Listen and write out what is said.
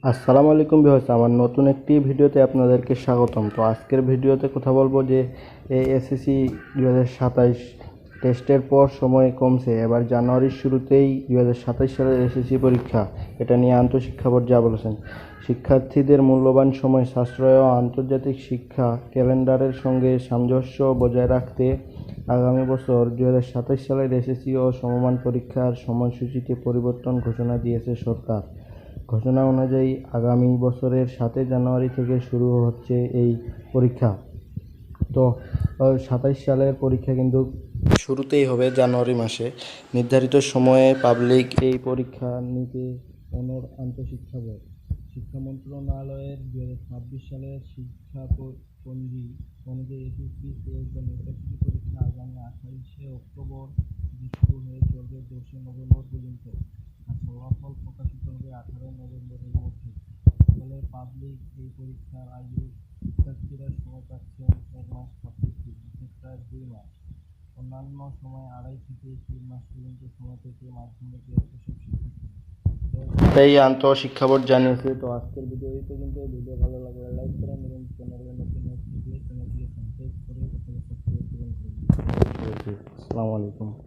আসসালামু আলাইকুম ভিউয়ার্স, আমার নতুন একটি ভিডিওতে আপনাদেরকে স্বাগতম। তো আজকের ভিডিওতে কথা বলবো যে এই এসএসসি 2027 টেস্টের পর সময় কমছে। এবার জানুয়ারির শুরুতেই 2027 সালের এসএসসি পরীক্ষা, এটা নিয়ে আন্তঃশিক্ষা বোর্ড যা বলেছেন, শিক্ষার্থীদের মূল্যবান সময় সাশ্রয় ও আন্তর্জাতিক শিক্ষা ক্যালেন্ডারের সঙ্গে সামঞ্জস্য বজায় রাখতে আগামী বছর 2027 সালের এসএসসি ও সমমান পরীক্ষার সময়সূচিতে পরিবর্তন ঘোষণা দিয়েছে সরকার। ঘোষণা অনুযায়ী আগামী বছরের 7 জানুয়ারি থেকে শুরু হচ্ছে এই পরীক্ষা। তো 27 সালের পরীক্ষা কিন্তু শুরুতেই হবে জানুয়ারি মাসে। নির্ধারিত সময়ে পাবলিক এই পরীক্ষা নিতে অনড় আন্তঃশিক্ষা বোর্ড। শিক্ষা মন্ত্রণালয়ের 2026 সালের শিক্ষাপঞ্জি অনুযায়ী এসএসসি নির্বাচনী পরীক্ষা আগামী 28শে অক্টোবর থেকে শুরু হয়ে চলবে 10 নভেম্বর পর্যন্ত। আর ফলাফল প্রকাশিত হবে 18 নভেম্বরের মধ্যে। ফলে পাবলিক এই পরীক্ষার আগে শিক্ষার্থীরা সময় পাচ্ছেন 1 মাস 26 দিন, অর্থাৎ প্রায় 2 মাস। অন্যান্য সময় 2.5 থেকে 3 মাস পর্যন্ত সময় পেতে মাধ্যমিকের এসব শিক্ষার্থী। এই আন্তঃশিক্ষা বোর্ড জানিয়েছে। তো আজকের ভিডিও এই পর্যন্ত। ভিডিও ভালো লাগলে লাইক করেন এবং চ্যানেলে নতুন হয়ে থাকলে চ্যানেলটিকে সাবস্ক্রাইব করে সাবস্ক্রাইব করুন। আসসালামু আলাইকুম।